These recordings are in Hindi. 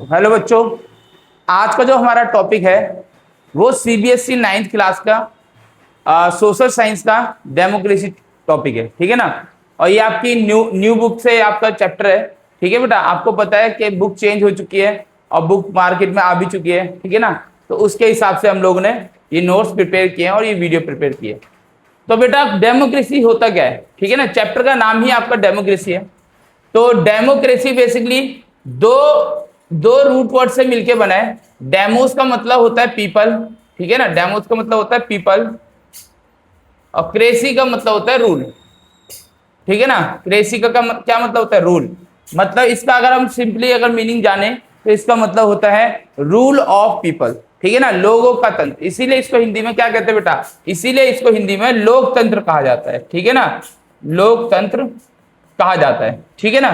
हेलो बच्चों, आज का जो हमारा टॉपिक है वो सीबीएसई 9th क्लास का सोशल साइंस का डेमोक्रेसी टॉपिक है। ठीक है ना। और ये आपकी न्यू बुक से आपका चैप्टर है। ठीक है बेटा, आपको पता है कि बुक चेंज हो चुकी है और बुक मार्केट में आ भी चुकी है। ठीक है ना। तो उसके हिसाब से हम लोग ने ये नोट्स प्रिपेयर किए हैं और ये वीडियो प्रिपेयर किए। तो बेटा डेमोक्रेसी होता क्या है? ठीक है ना, चैप्टर का नाम ही आपका डेमोक्रेसी है। तो डेमोक्रेसी बेसिकली दो दो रूट वर्ड से मिलके बना है। डेमोस का मतलब होता है पीपल। ठीक है ना, डेमोस का मतलब होता है पीपल और क्रेसी का मतलब होता है रूल। ठीक है ना, क्रेसी का क्या मतलब होता है? रूल। मतलब इसका अगर हम सिंपली अगर मीनिंग जाने तो इसका मतलब होता है रूल ऑफ पीपल। ठीक है ना, लोगों का तंत्र। इसीलिए इसको हिंदी में क्या कहते हैं बेटा? इसीलिए इसको हिंदी में लोकतंत्र कहा जाता है। ठीक है ना, लोकतंत्र कहा जाता है। ठीक है ना।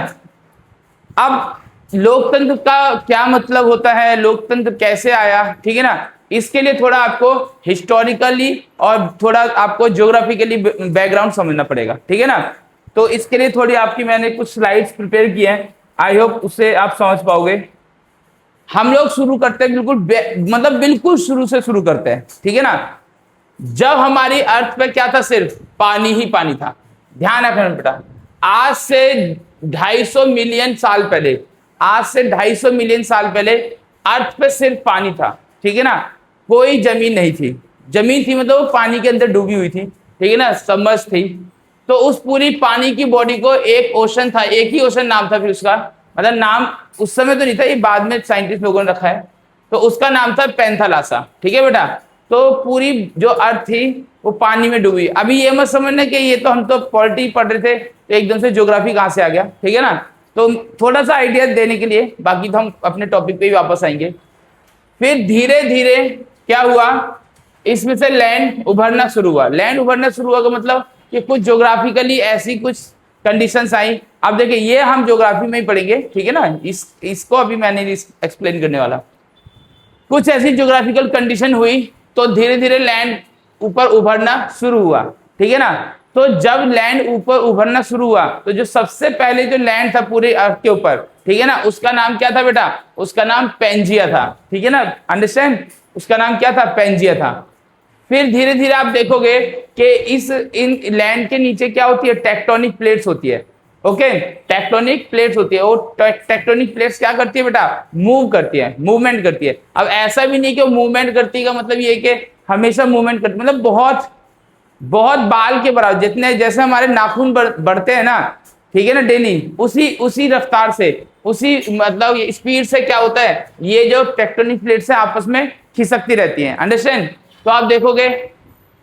अब लोकतंत्र का क्या मतलब होता है, लोकतंत्र कैसे आया? ठीक है ना, इसके लिए थोड़ा आपको हिस्टोरिकली और थोड़ा आपको ज्योग्राफिकली बैकग्राउंड समझना पड़ेगा। ठीक है ना। तो इसके लिए थोड़ी आपकी मैंने कुछ स्लाइड्स प्रिपेयर की हैं, आई होप उससे आप समझ पाओगे। हम लोग शुरू करते हैं मतलब बिल्कुल शुरू से शुरू करते हैं। ठीक है ना। जब हमारी अर्थ पे क्या था? सिर्फ पानी ही पानी था। ध्यान रखना बेटा, आज से 250 मिलियन साल पहले, आज से 250 मिलियन साल पहले अर्थ पे सिर्फ पानी था। ठीक है ना, कोई जमीन नहीं थी। जमीन थी मतलब वो पानी के अंदर डूबी हुई थी। ठीक है ना, सबमर्ज थी। तो उस पूरी पानी की बॉडी को एक ओशन था, एक ही ओशन नाम था। फिर उसका मतलब नाम उस समय तो नहीं था, ये बाद में साइंटिस्ट लोगों ने रखा है। तो उसका नाम था पैंथालासा। ठीक है बेटा। तो पूरी जो अर्थ थी वो पानी में डूबी। अभी ये मत समझना कि ये तो हम तो पॉलिटी पढ़ रहे थे तो एकदम से ज्योग्राफी कहाँ से आ गया। ठीक है ना। तो थोड़ा सा आइडिया देने के लिए, बाकी तो हम अपने टॉपिक पे ही वापस आएंगे। फिर धीरे धीरे क्या हुआ, इसमें से लैंड उभरना शुरू हुआ। लैंड उभरना शुरू हुआ का मतलब कि कुछ ज्योग्राफिकली ऐसी कुछ कंडीशंस आई। अब देखिए ये हम ज्योग्राफी में ही पढ़ेंगे। ठीक है ना, इसको अभी मैंने एक्सप्लेन करने वाला। कुछ ऐसी ज्योग्राफिकल कंडीशन हुई तो धीरे धीरे लैंड ऊपर उभरना शुरू हुआ। ठीक है ना। तो जब लैंड ऊपर उभरना शुरू हुआ तो जो सबसे पहले जो लैंड था पूरे अर्थ के ऊपर, ठीक है ना, उसका नाम क्या था बेटा? उसका नाम पेंजिया था। ठीक है ना, अंडरस्टैंड? उसका नाम क्या था? पेंजिया था। फिर धीरे धीरे आप देखोगे कि इन लैंड के नीचे क्या होती है? टेक्टोनिक प्लेट्स होती है। ओके, टेक्टोनिक प्लेट्स होती है। वो टेक्टोनिक प्लेट्स क्या करती है बेटा? मूव करती है, मूवमेंट करती है। अब ऐसा भी नहीं कि वो मूवमेंट करती का मतलब ये कि हमेशा मूवमेंट करती, मतलब बहुत बहुत बाल के बराबर, जितने जैसे हमारे नाखून बढ़ते हैं ना, ठीक है ना, डेली उसी रफ्तार से, उसी मतलब स्पीड से क्या होता है, ये जो टेक्टोनिक प्लेट्स है आपस में खिसकती रहती हैं। अंडरस्टैंड? तो आप देखोगे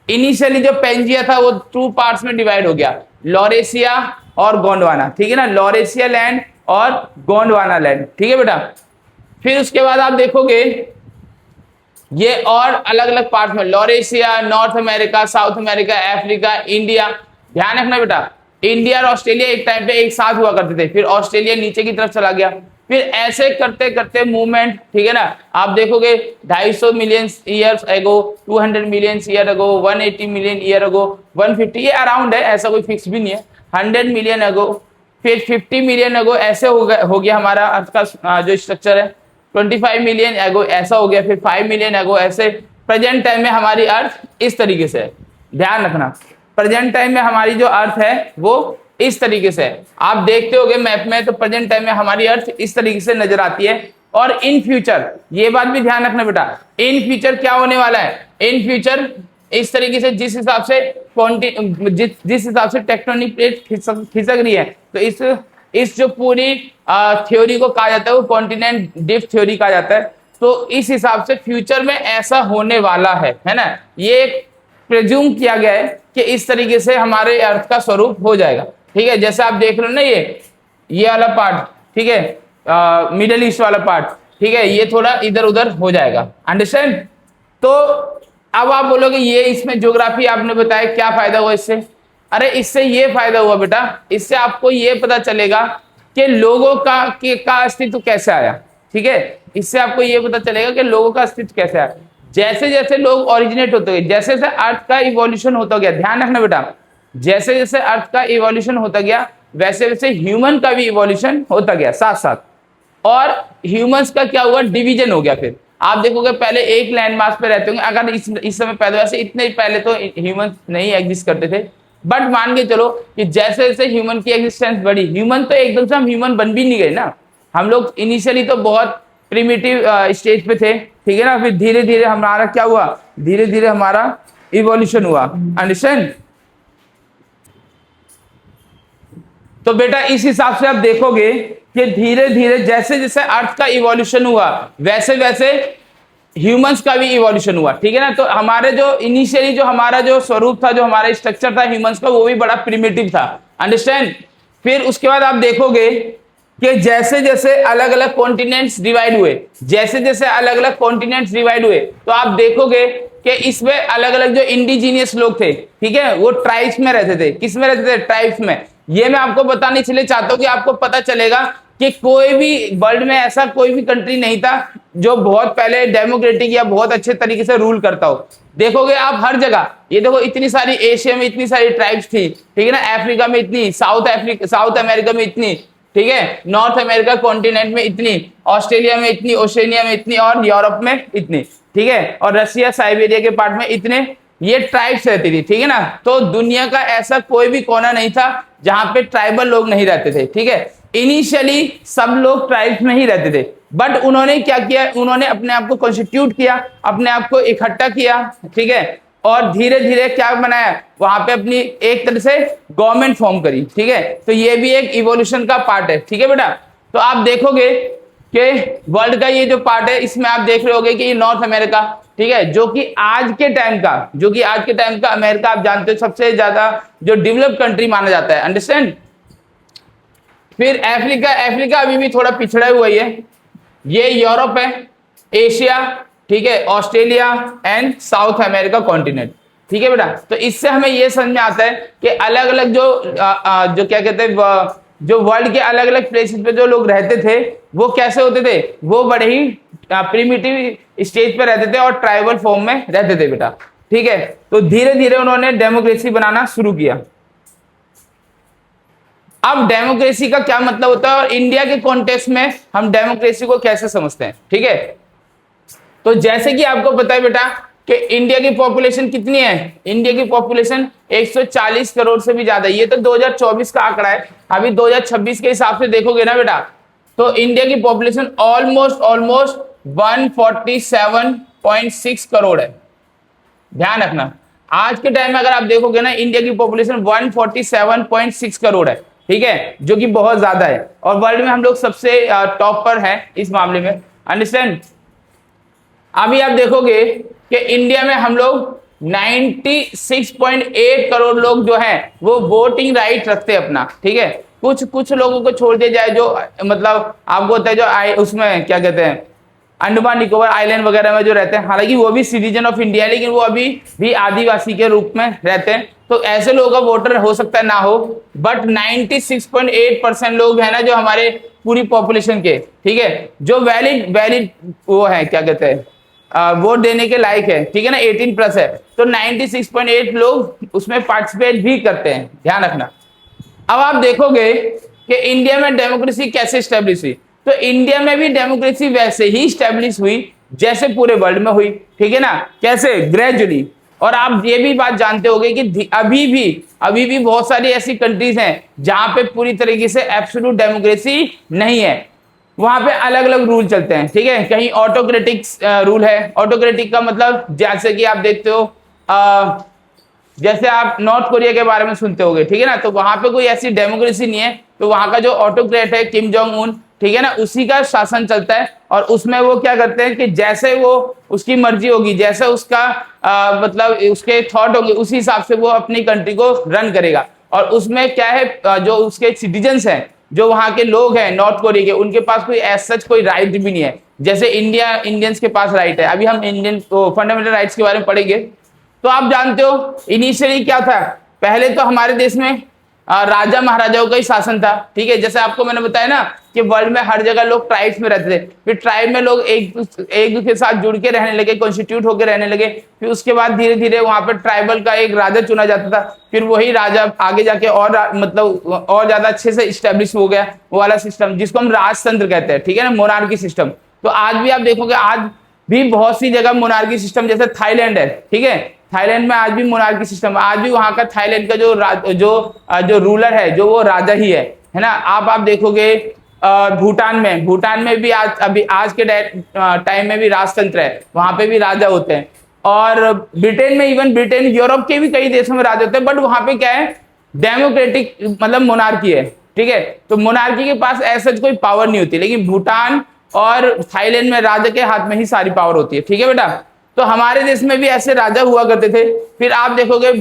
इनिशियली जो पेंजिया था वो 2 पार्ट्स में डिवाइड हो गया, लॉरेशिया और गोंडवाना। ठीक है ना, लॉरेशिया लैंड और गोंडवाना लैंड। ठीक है बेटा। फिर उसके बाद आप देखोगे ये और अलग अलग पार्ट में, Laurasia, north America, south America, Africa, India. ध्यान रखना बेटा, इंडिया और ऑस्ट्रेलिया एक टाइम पे एक साथ हुआ करते थे, फिर ऑस्ट्रेलिया नीचे की तरफ चला गया। फिर ऐसे करते करते मूवमेंट, ठीक है ना, आप देखोगे 250 million years ago, 200 million year ago, 180 million year ago, 150, ये अराउंड है, ऐसा कोई फिक्स भी नहीं है। 100 मिलियन एगो, फिर 50 मिलियन एगो, ऐसे हो गया हमारा अर्थ का जो स्ट्रक्चर है। 25 मिलियन एगो ऐसा हो गया, फिर 5 मिलियन एगो ऐसे। प्रेजेंट टाइम में हमारी अर्थ इस तरीके से है। ध्यान रखना, प्रेजेंट टाइम में हमारी जो अर्थ है वो इस तरीके से है। आप देखते होगे मैप में, तो प्रेजेंट टाइम में हमारी अर्थ इस तरीके से नजर आती है। और इन फ्यूचर ये बात भी ध्यान रखना बेटा, इन फ्यूचर क्या होने वाला है? इन फ्यूचर इस तरीके से जिस हिसाब से जिस हिसाब से टेक्टोनिक प्लेट खिसक रही है, तो इस जो पूरी थ्योरी को कहा जाता है वो कॉन्टिनेंट ड्रिफ्ट थ्योरी कहा जाता है। तो इस हिसाब से फ्यूचर में ऐसा होने वाला है ना, ये प्रेज्यूम किया गया है कि इस तरीके से हमारे अर्थ का स्वरूप हो जाएगा। ठीक है, जैसे आप देख रहे हो ना, ये वाला पार्ट, ठीक है, मिडिल ईस्ट वाला पार्ट, ठीक है, ये थोड़ा इधर उधर हो जाएगा। अंडरस्टैंड? तो अब आप बोलोगे ये इसमें ज्योग्राफी आपने बताया, क्या फायदा हुआ इससे? अरे इससे ये फायदा हुआ बेटा, इससे आपको ये पता चलेगा कि लोगों का अस्तित्व कैसे आया। ठीक है, इससे आपको ये पता चलेगा कि लोगों का अस्तित्व कैसे आया। जैसे जैसे लोग ओरिजिनेट होते गए, जैसे जैसे अर्थ का इवोल्यूशन होता गया, ध्यान रखना बेटा, जैसे जैसे अर्थ का इवोल्यूशन होता गया वैसे वैसे ह्यूमन का भी इवोल्यूशन होता गया साथ साथ। और ह्यूमंस का क्या हुआ, डिवीजन हो गया। फिर आप देखोगे पहले एक लैंड मास पे रहते होंगे, अगर इस समय पैदा वैसे इतने पहले तो ह्यूमन नहीं एग्जिस्ट करते थे, बट मान के चलो कि जैसे जैसे ह्यूमन की एग्जिस्टेंस बढ़ी, ह्यूमन तो एकदम से हम ह्यूमन बन भी नहीं गए ना, हम लोग इनिशियली तो बहुत प्रिमिटिव स्टेज पे थे, ठीक है ना। फिर धीरे धीरे हमारा क्या हुआ, धीरे धीरे हमारा इवोल्यूशन हुआ, अंडरस्टैंड। तो बेटा इस हिसाब से आप देखोगे कि धीरे धीरे जैसे जैसे अर्थ का इवोल्यूशन हुआ वैसे वैसे ह्यूमंस का भी इवोल्यूशन हुआ, ठीक है ना। तो हमारे जो इनिशियली जो हमारा जो स्वरूप था, जो हमारा स्ट्रक्चर था ह्यूमंस का, वो भी बड़ा प्रिमिटिव था, अंडरस्टैंड। फिर उसके बाद आप देखोगे कि जैसे जैसे अलग अलग कॉन्टिनेंट्स डिवाइड हुए, जैसे जैसे अलग अलग कॉन्टिनेंट्स डिवाइड हुए, तो आप देखोगे कि इसमें अलग अलग जो इंडिजीनियस लोग थे, ठीक है, वो ट्राइब्स में रहते थे। किस में रहते थे, ट्राइब्स में। ये मैं आपको बताने इसलिए चाहता हूं कि आपको पता चलेगा कि कोई भी वर्ल्ड में ऐसा कोई भी कंट्री नहीं था जो बहुत पहले डेमोक्रेटिक या बहुत अच्छे तरीके से रूल करता हो। देखोगे आप हर जगह, ये देखो इतनी सारी एशिया में इतनी सारी ट्राइब्स थी, ठीक है ना, अफ्रीका में इतनी, साउथ अमेरिका में इतनी, ठीक है, नॉर्थ अमेरिका कॉन्टिनेंट में इतनी, ऑस्ट्रेलिया में इतनी, ओशिनिया में इतनी, और यूरोप में इतनी, ठीक है, और रसिया साइबेरिया के पार्ट में इतने, ये ट्राइब्स रहती थी, ठीक है ना। तो दुनिया का ऐसा कोई भी कोना नहीं था जहां पे ट्राइबल लोग नहीं रहते थे, ठीक है। इनिशियली सब लोग ट्राइब्स में ही रहते थे, बट उन्होंने क्या किया, उन्होंने अपने आप को कॉन्स्टिट्यूट किया, अपने आप को इकट्ठा किया, ठीक है, और धीरे धीरे क्या बनाया, वहां पे अपनी एक तरह से गवर्नमेंट फॉर्म करी, ठीक है। तो ये भी एक इवोल्यूशन का पार्ट है, ठीक है बेटा। तो आप देखोगे कि वर्ल्ड का ये जो पार्ट है, इसमें आप देख रहे होगे कि नॉर्थ अमेरिका, ठीक है, जो कि आज के टाइम का अमेरिका, आप जानते हो सबसे ज्यादा जो डेवलप्ड कंट्री माना जाता है, अंडरस्टैंड। फिर अफ्रीका अभी भी थोड़ा पिछड़ा हुआ ही है। ये यूरोप है, एशिया, ठीक है, Australia and south America continent, ठीक है बेटा। तो इससे हमें ये समझ में आता है कि अलग अलग जो क्या कहते हैं, जो वर्ल्ड के अलग अलग प्लेसेस पे जो लोग रहते थे वो कैसे होते थे, वो बड़े ही प्रिमिटिव स्टेज पे रहते थे और ट्राइबल फॉर्म में रहते थे बेटा, ठीक है। तो धीरे धीरे उन्होंने डेमोक्रेसी बनाना शुरू किया। अब डेमोक्रेसी का क्या मतलब होता है और इंडिया के कॉन्टेक्स्ट में हम डेमोक्रेसी को कैसे समझते हैं, ठीक है। तो जैसे कि आपको पता है बेटा कि इंडिया की पॉपुलेशन कितनी है, इंडिया की पॉपुलेशन 140 करोड़ से भी ज्यादा है। ये तो 2024 का आंकड़ा है, अभी 2026 के हिसाब से देखोगे ना बेटा, तो इंडिया की पॉपुलेशन ऑलमोस्ट 147.6 करोड़ है। ध्यान रखना, आज के टाइम में अगर आप देखोगे ना, इंडिया की पॉपुलेशन 147.6 करोड़ है, ठीक है, जो कि बहुत ज्यादा है, और वर्ल्ड में हम लोग सबसे टॉप पर हैं इस मामले में, अंडरस्टैंड। अभी आप देखोगे कि इंडिया में हम लोग 96.8 करोड़ लोग जो हैं वो वोटिंग राइट रखते हैं अपना, ठीक है। कुछ लोगों को छोड़ दिया जाए जो मतलब आपको होता है जो उसमें क्या कहते हैं, अंडमान निकोबार आइलैंड वगैरह में जो रहते हैं, हालांकि वो भी सिटीजन ऑफ इंडिया है, लेकिन वो अभी भी आदिवासी के रूप में रहते हैं। तो ऐसे लोगों का वोटर हो सकता है ना हो, बट 96.8% लोग हैं ना जो हमारे पूरी पॉपुलेशन के, ठीक है, जो वैलिड वो है, क्या कहते हैं, वोट देने के लायक है, ठीक है ना, 18+ है। तो 96.8 लोग उसमें पार्टिसिपेट भी करते हैं, ध्यान रखना। अब आप देखोगे कि इंडिया में डेमोक्रेसी कैसे स्टैब्लिश हुई, तो इंडिया में भी डेमोक्रेसी वैसे ही स्टैब्लिश हुई जैसे पूरे वर्ल्ड में हुई, ठीक है ना, कैसे, ग्रेजुअली। और आप ये भी बात जानते होंगे कि अभी भी बहुत सारी ऐसी कंट्रीज हैं जहां पे पूरी तरीके से एब्सोल्यूट डेमोक्रेसी नहीं है, वहां पे अलग अलग रूल चलते हैं, ठीक है। कहीं ऑटोक्रेटिक रूल है, ऑटोक्रेटिक का मतलब जैसे कि आप देखते हो जैसे आप नॉर्थ कोरिया के बारे में सुनते होंगे, ठीक है ना, तो वहां पे कोई ऐसी डेमोक्रेसी नहीं है। तो वहां का जो ऑटोक्रेट है किम जोंग उन, ठीक है ना, उसी का शासन चलता है, और उसमें वो क्या करते हैं कि जैसे वो उसकी मर्जी होगी, जैसे उसका मतलब उसके थॉट होंगे, उसी हिसाब से वो अपनी कंट्री को रन करेगा। और उसमें क्या है, जो उसके सिटीजन्स हैं, जो वहां के लोग हैं नॉर्थ कोरिया के, उनके पास कोई सच कोई राइट भी नहीं है, जैसे इंडियंस के पास राइट है। अभी हम इंडियन फंडामेंटल राइट्स के बारे में पढ़ेंगे। तो आप जानते हो इनिशियली क्या था, पहले तो हमारे देश में राजा महाराजाओं का ही शासन था। ठीक है, जैसे आपको मैंने बताया ना कि वर्ल्ड में हर जगह लोग ट्राइब्स में रहते थे, फिर ट्राइब में लोग एक दूसरे के साथ जुड़ के रहने लगे, कॉन्स्टिट्यूट होकर रहने लगे, फिर उसके बाद धीरे धीरे वहां पर ट्राइबल का एक राजा चुना जाता था, फिर वही राजा आगे जाके और मतलब और ज्यादा अच्छे से स्टेब्लिश हो गया वो वाला सिस्टम जिसको हम राजतंत्र कहते हैं। ठीक है ना, मोनार्की सिस्टम। तो आज भी आप देखोगे, आज भी बहुत सी जगह मोनार्की सिस्टम, जैसे थाईलैंड है, ठीक है, थाईलैंड में आज भी मोनार्की सिस्टम, आज भी वहां का थाईलैंड का जो रूलर है जो वो राजा ही है ना। आप देखोगे भूटान में भी आज के टाइम में भी राजतंत्र है, वहां पे भी राजा होते हैं। और ब्रिटेन में, इवन ब्रिटेन, यूरोप के भी कई देशों में राजा होते हैं, बट वहां पे क्या है, डेमोक्रेटिक मतलब मोनार्की है। ठीक है, तो मोनार्की के पास ऐसा कोई पावर नहीं होती, लेकिन भूटान और थाईलैंड में राजा के हाथ में ही सारी पावर होती है। ठीक है बेटा, तो हमारे देश में भी ऐसे राजा हुआ करते थे। फिर आप देखोगे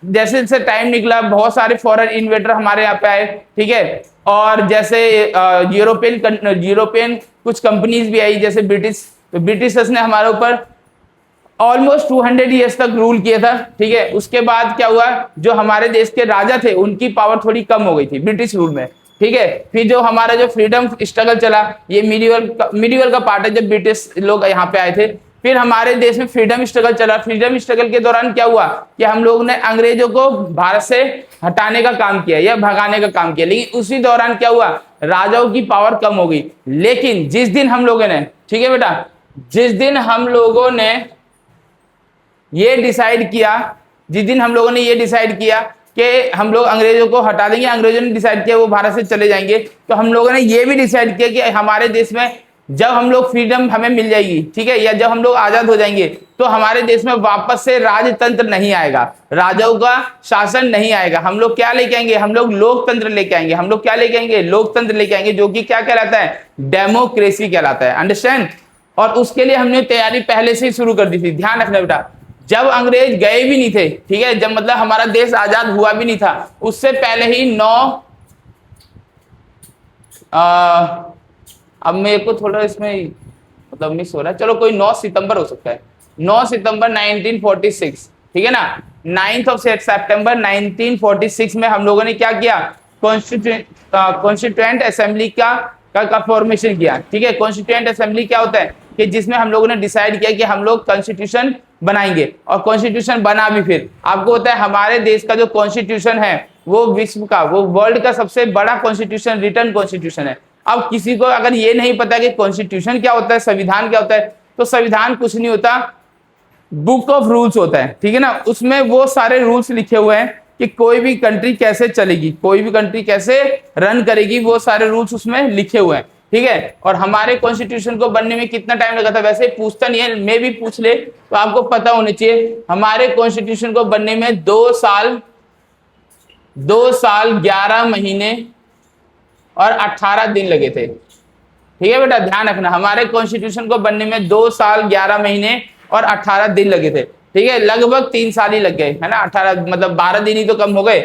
जैसे जैसे टाइम निकला, बहुत सारे फॉरेन इन्वेटर हमारे यहाँ पे आए। ठीक है, और जैसे यूरोपियन कुछ कंपनीज भी आई, जैसे ब्रिटिश, तो ब्रिटिशर्स ने हमारे ऊपर ऑलमोस्ट 200 ईयर्स तक रूल किया था। ठीक है, उसके बाद क्या हुआ, जो हमारे देश के राजा थे उनकी पावर थोड़ी कम हो गई थी ब्रिटिश रूल में। ठीक है, फिर जो हमारा जो फ्रीडम स्ट्रगल चला, ये मीडिवल का पार्ट है, जब ब्रिटिश लोग यहाँ पे आए थे, फिर हमारे देश में फ्रीडम स्ट्रगल चला। फ्रीडम स्ट्रगल के दौरान क्या हुआ कि हम लोगों ने अंग्रेजों को भारत से हटाने का काम किया या भगाने का काम किया, लेकिन उसी दौरान क्या हुआ, राजाओं की पावर कम हो गई। लेकिन जिस दिन हम लोगों ने, ठीक है बेटा, जिस दिन हम लोगों ने ये डिसाइड किया, कि हम लोग अंग्रेजों को हटा देंगे, अंग्रेजों ने डिसाइड किया वो भारत से चले जाएंगे, तो हम लोगों ने ये भी डिसाइड किया कि हमारे देश में जब हम लोग फ्रीडम हमें मिल जाएगी, ठीक है, या जब हम लोग आजाद हो जाएंगे, तो हमारे देश में वापस से राजतंत्र नहीं आएगा, राजाओं का शासन नहीं आएगा। हम लोग क्या लेके आएंगे, हम लोग लोकतंत्र लेके आएंगे। हम लोग क्या लेके आएंगे, लोकतंत्र लेके आएंगे, जो कि क्या कहलाता है, डेमोक्रेसी कहलाता है। अंडरस्टैंड। और उसके लिए हमने तैयारी पहले से ही शुरू कर दी थी। ध्यान रखना बेटा, जब अंग्रेज गए भी नहीं थे, ठीक है, जब मतलब हमारा देश आजाद हुआ भी नहीं था, उससे पहले ही अब मेरे को थोड़ा इसमें मतलब मिस हो रहा है, चलो कोई 9 सितंबर हो सकता है, 9 सितंबर 1946, ठीक है ना, 9 सितंबर 1946 में हम लोगों ने क्या किया, कॉन्स्टिट्यूएंट असेंबली का फॉर्मेशन किया। ठीक है, कॉन्स्टिट्यूएंट असेंबली क्या होता है कि जिसमें हम लोगों ने डिसाइड किया कि हम लोग कॉन्स्टिट्यूशन बनाएंगे, और कॉन्स्टिट्यूशन बना भी। फिर आपको होता है हमारे देश का जो कॉन्स्टिट्यूशन है वो विश्व का, वो वर्ल्ड का सबसे बड़ा कॉन्स्टिट्यूशन, रिटर्न कॉन्स्टिट्यूशन है। अब किसी को अगर ये नहीं पता कि कॉन्स्टिट्यूशन क्या होता है, संविधान क्या होता है, तो संविधान कुछ नहीं होता, बुक ऑफ रूल्स होता है। ठीक है ना, उसमें वो सारे रूल्स लिखे हुए हैं कि कोई भी कंट्री कैसे चलेगी, कोई भी कंट्री कैसे रन करेगी, वो सारे रूल्स उसमें लिखे हुए हैं। ठीक है, और हमारे कॉन्स्टिट्यूशन को बनने में कितना टाइम लगा था, वैसे पूछता नहीं है, मैं भी पूछ ले तो आपको पता होना चाहिए, हमारे कॉन्स्टिट्यूशन को बनने में 2 साल 11 महीने और 18 दिन लगे थे। ठीक है बेटा, ध्यान रखना, हमारे कॉन्स्टिट्यूशन को बनने में 2 साल 11 महीने और 18 दिन लगे थे। ठीक है, लगभग 3 साल ही लग गए, है ना, 18 मतलब 12 दिन ही तो कम हो गए,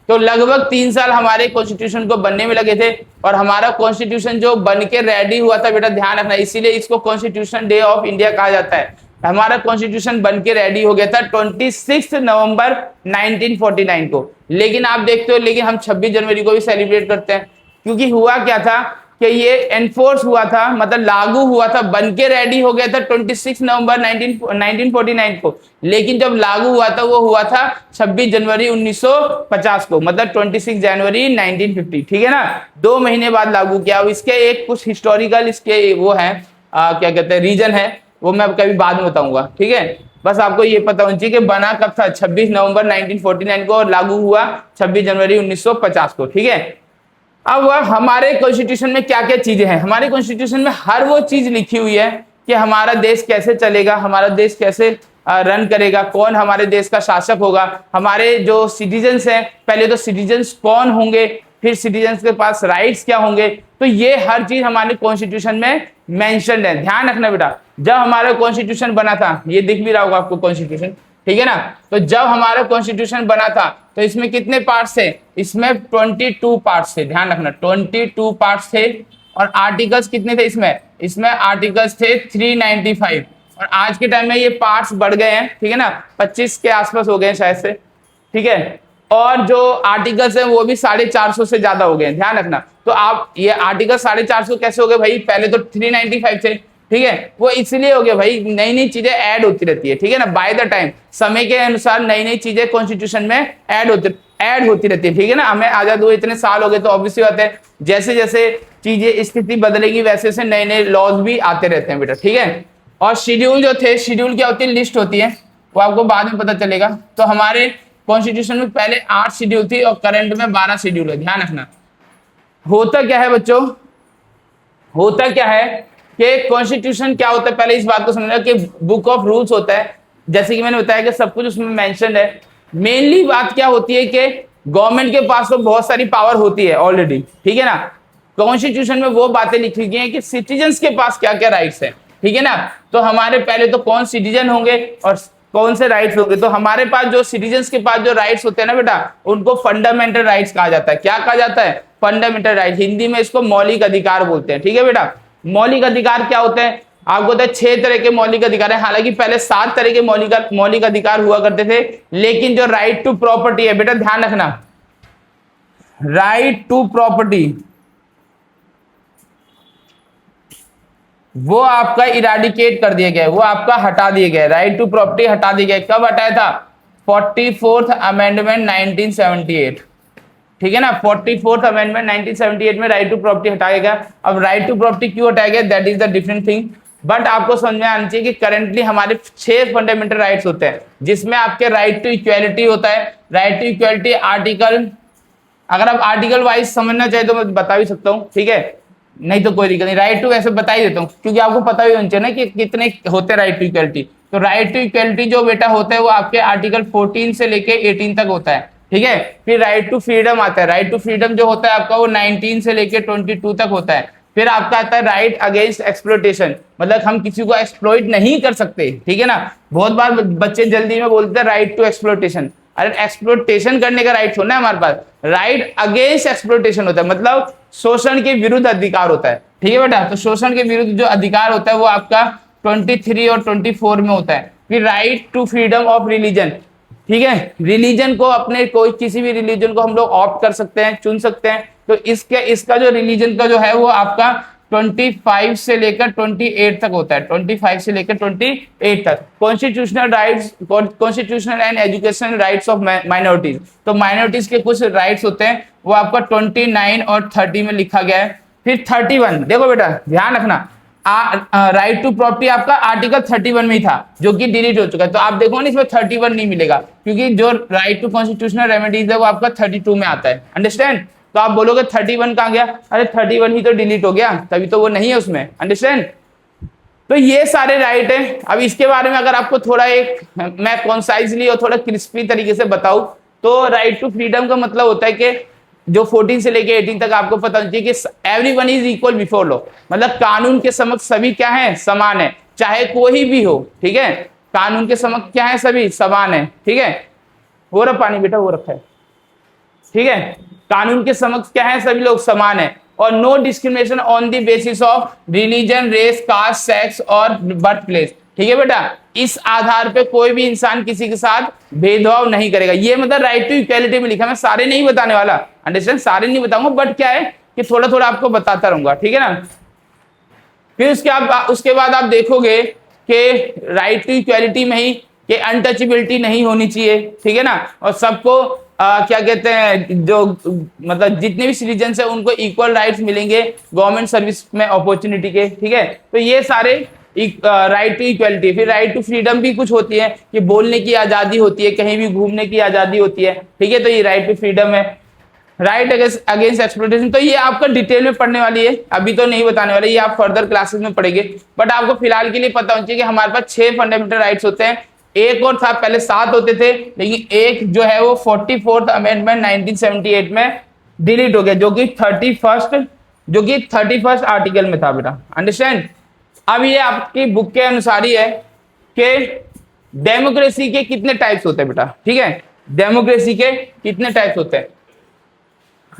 तो लगभग 3 साल हमारे कॉन्स्टिट्यूशन को बनने में लगे थे। और हमारा कॉन्स्टिट्यूशन जो बन के रेडी हुआ था बेटा, ध्यान रखना, इसीलिए इसको कॉन्स्टिट्यूशन डे ऑफ इंडिया कहा जाता है। हमारा कॉन्स्टिट्यूशन बन के रेडी हो गया था 26 नवंबर 1949 को। लेकिन आप देखते हो, लेकिन हम 26 जनवरी को भी सेलिब्रेट करते हैं, क्योंकि हुआ क्या था कि ये एनफोर्स हुआ था, मतलब लागू हुआ था, बन के रेडी हो गया था 26 नवंबर 1949 को, लेकिन जब लागू हुआ था वो हुआ था 26 जनवरी 1950 को, मतलब 26 जनवरी 1950। ठीक है ना, 2 महीने बाद लागू किया। अब इसके एक कुछ हिस्टोरिकल इसके वो है, क्या कहते हैं, रीजन है, वो मैं कभी बाद में बताऊंगा। ठीक है, बस आपको ये पता होना चाहिए कि बना कब था, 26 नवंबर 1949 को, और लागू हुआ 26 जनवरी 1950 को। ठीक है, अब हमारे कॉन्स्टिट्यूशन में क्या क्या चीजें हैं, हमारे कॉन्स्टिट्यूशन में हर वो चीज लिखी हुई है कि हमारा देश कैसे चलेगा, हमारा देश कैसे रन करेगा, कौन हमारे देश का शासक होगा, हमारे जो सिटीजन्स हैं, पहले तो सिटीजन्स कौन होंगे, फिर सिटीजन्स के पास राइट्स क्या होंगे, तो ये हर चीज हमारे कॉन्स्टिट्यूशन में मेंशन्ड है। ध्यान रखना बेटा, जब हमारा कॉन्स्टिट्यूशन बना था, ये दिख भी रहा होगा आपको कॉन्स्टिट्यूशन, ठीक है ना, तो जब हमारा कॉन्स्टिट्यूशन बना था तो इसमें कितने पार्ट्स थे, इसमें 22 पार्ट्स थे। ध्यान रखना, 22 पार्ट्स थे, और आर्टिकल्स कितने थे इसमें आर्टिकल्स थे 395, और आज के टाइम में ये पार्ट्स बढ़ गए हैं, ठीक है ना, 25 के आसपास हो गए शायद से। ठीक है, और जो आर्टिकल्स हैं वो भी 450 से ज्यादा हो गए, ध्यान रखना। तो आप ये आर्टिकल 450 कैसे हो गए भाई, पहले तो 395 थे, ठीक है, वो इसलिए हो गया भाई, नई नई चीजें ऐड होती रहती है, ठीक है ना, बाय द टाइम, समय के अनुसार नई नई चीजें कॉन्स्टिट्यूशन में ऐड होती रहती है, ठीक है ना। हमें आजाद हुए इतने साल हो गए, तो ऑब्वियसली बात है जैसे जैसे चीजें स्थिति बदलेगी वैसे वैसे नए नए लॉज भी आते रहते हैं बेटा, ठीक है। और शेड्यूल जो थे, शेड्यूल क्या होती है, लिस्ट होती है, वो आपको बाद में पता चलेगा। तो हमारे कॉन्स्टिट्यूशन में पहले 8 शेड्यूल थी और करंट में 12 शेड्यूल है, ध्यान रखना। होता क्या है बच्चों, होता क्या है कि कॉन्स्टिट्यूशन क्या होता है, पहले इस बात को समझना कि बुक ऑफ रूल्स होता है, जैसे कि मैंने बताया कि सब कुछ उसमें मेंशन है। मेनली बात क्या होती है कि गवर्नमेंट के पास तो बहुत सारी पावर होती है ऑलरेडी, ठीक है ना। कॉन्स्टिट्यूशन में वो बातें लिखी गई हैं कि सिटीजन्स के पास क्या क्या राइट्स हैं, ठीक है ना। तो हमारे पहले तो कौन सिटीजन होंगे और कौन से राइट्स होंगे, तो हमारे पास जो सिटीजन्स के पास जो राइट्स होते हैं ना बेटा, उनको फंडामेंटल राइट्स कहा जाता है। क्या कहा जाता है, फंडामेंटल राइट, हिंदी में इसको मौलिक अधिकार बोलते हैं, ठीक है बेटा। मौलिक अधिकार क्या होते हैं, आपको पता है 6 तरह के मौलिक अधिकार है, हालांकि पहले 7 तरह के मौलिक अधिकार हुआ करते थे, लेकिन जो राइट टू प्रॉपर्टी है बेटा, ध्यान रखना, राइट टू प्रॉपर्टी वो आपका इराडिकेट कर दिया गया, वो आपका हटा दिया गया, राइट टू प्रॉपर्टी हटा दिया गया। कब हटाया था, 44th अमेंडमेंट 1978, ठीक है ना। 44th अमेंडमेंट 1978 में राइट टू प्रॉपर्टी हटाया गया। अब राइट टू प्रॉपर्टी क्यों हटाया गया, that is the different thing, but आपको समझ में आना चाहिए कि करंटली हमारे 6 फंडामेंटल राइट्स होते हैं, जिसमें आपके राइट टू इक्वालिटी होता है। राइट टू इक्वालिटी आर्टिकल, अगर आप आर्टिकल वाइज समझना चाहे तो मैं बता भी सकता हूँ, ठीक है, नहीं तो कोई दिक्कत नहीं। राइट टू वैसे बता ही देता हूँ, क्योंकि आपको पता भी होना चाहिए ना कि कितने होते हैं राइट टू इक्वालिटी। तो राइट टू इक्वालिटी जो बेटा होता है वो आपके आर्टिकल 14 से लेके 18 तक होता है, ठीक है। फिर राइट टू फ्रीडम आता है, राइट टू फ्रीडम जो होता है आपका वो 19 से लेके 22 तक होता है। फिर आपका आता है राइट अगेंस्ट एक्सप्लोइटेशन, मतलब हम किसी को एक्सप्लॉइट नहीं कर सकते, ठीक है ना। बहुत बार बच्चे जल्दी में बोलते हैं राइट टू एक्सप्लोइटेशन, अरे एक्सप्लोइटेशन करने का राइट होना है हमारे पास, राइट अगेंस्ट एक्सप्लोइटेशन होता है, मतलब शोषण के विरुद्ध अधिकार होता है, ठीक है बेटा। तो शोषण के विरुद्ध जो अधिकार होता है वो आपका 23 और 24 में होता है। फिर right to freedom of religion, ठीक है, रिलीजन को अपने कोई किसी भी रिलीजन को हम लोग ऑप्ट कर सकते हैं, चुन सकते हैं। तो इसका जो रिलीजन का जो है वो आपका 25 से लेकर 28 तक होता है, 25 से लेकर 28 तक। Constitutional rights, constitutional and educational rights of minorities, तो माइनॉरिटीज के कुछ राइट्स होते हैं वो आपका 29 और 30 में लिखा गया है। फिर 31, देखो बेटा ध्यान रखना, राइट टू प्रॉपर्टी आपका आर्टिकल 31 में ही था, जो कि डिलीट हो चुका है। तो आप देखो ना इसमें 31 नहीं मिलेगा, क्योंकि जो राइट टू कॉन्स्टिट्यूशनल रेमेडीज है वो आपका 32 में आता है, अंडरस्टैंड। तो आप बोलोगे 31 कहां गया, अरे 31 ही तो डिलीट हो गया, तभी तो वो नहीं है उसमें, अंडरस्टैंड। तो ये सारे राइट है। अब इसके बारे में अगर आपको थोड़ा एक मैं कॉन्साइजली और थोड़ा क्रिस्पी तरीके से बताऊं, तो राइट टू फ्रीडम का मतलब होता है कि जो 14 से लेके 18 तक आपको पता चाहिए कि everyone is equal before law, मतलब कानून के समक्ष सभी क्या है, समान है, चाहे कोई भी हो, ठीक है। कानून के समक्ष क्या है, सभी समान है, ठीक है। हो रहा पानी बेटा, वो रखा है, ठीक है। कानून के समक्ष क्या है, सभी लोग समान है। और no discrimination on the basis of religion, race, caste, sex और बर्थ प्लेस, ठीक है बेटा। इस आधार पे कोई भी इंसान किसी के साथ भेदभाव नहीं करेगा। ये मतलब राइट टू इक्वालिटी में लिखा, मैं सारे नहीं बताने वाला, अंडरस्टैंड, सारे नहीं बताऊंगा, बट क्या है कि थोड़ा थोड़ा आपको बताता रहूंगा, ठीक है ना। फिर उसके बाद आप देखोगे कि राइट टू इक्वालिटी में ही कि अनटचेबिलिटी नहीं होनी चाहिए, ठीक है ना। और सबको क्या कहते हैं, जो मतलब जितने भी सिटीजन है उनको इक्वल राइट्स मिलेंगे गवर्नमेंट सर्विस में अपॉर्चुनिटी के, ठीक है। तो ये सारे राइट टू इक्वालिटी। फिर राइट टू फ्रीडम भी कुछ होती है कि बोलने की आजादी होती है, कहीं भी घूमने की आजादी होती है, ठीक है। तो ये राइट टू फ्रीडम है। राइट अगेंस्ट एक्सप्लॉइटेशन, तो ये आपका डिटेल में पढ़ने वाली है, अभी तो नहीं बताने वाले, ये आप फर्दर क्लासेस में पढ़ेंगे। बट आपको फिलहाल के लिए पता होना चाहिए कि हमारे पास 6 फंडामेंटल राइट्स होते हैं। एक और था, पहले 7 होते थे, लेकिन एक जो है वो 44th अमेंडमेंट 1978 में डिलीट हो गया, जो कि 31st आर्टिकल में था बेटा, अंडरस्टैंड। अब ये आपकी बुक के अनुसार ही है कि डेमोक्रेसी के कितने टाइप्स होते हैं बेटा, ठीक है। डेमोक्रेसी के कितने टाइप्स होते हैं।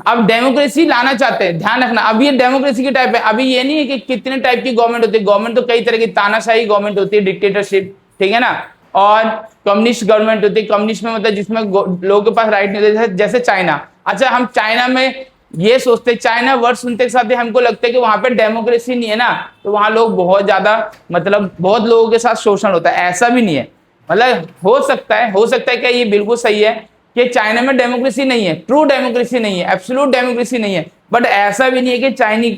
अब डेमोक्रेसी लाना चाहते हैं, ध्यान रखना, अब ये डेमोक्रेसी के टाइप है। अभी ये नहीं है कि कितने टाइप की गवर्नमेंट होती है, गवर्नमेंट तो कई तरह की, तानाशाही गवर्नमेंट होती है, डिक्टेटरशिप, ठीक है ना। और कम्युनिस्ट गवर्नमेंट होती है। कम्युनिस्ट में मतलब जिसमें लोगों के पास राइट नहीं होते, जैसे चाइना। अच्छा, हम चाइना में ये सोचते, चाइना वर्ड सुनते के साथ ही हमको लगता है कि वहां पे डेमोक्रेसी नहीं है ना, तो वहां लोग बहुत ज्यादा मतलब बहुत लोगों के साथ शोषण होता है। ऐसा भी नहीं है, मतलब हो सकता है क्या ये बिल्कुल सही है कि चाइना में डेमोक्रेसी नहीं है, ट्रू डेमोक्रेसी नहीं है, एब्सोल्यूट डेमोक्रेसी नहीं है, बट ऐसा भी नहीं है कि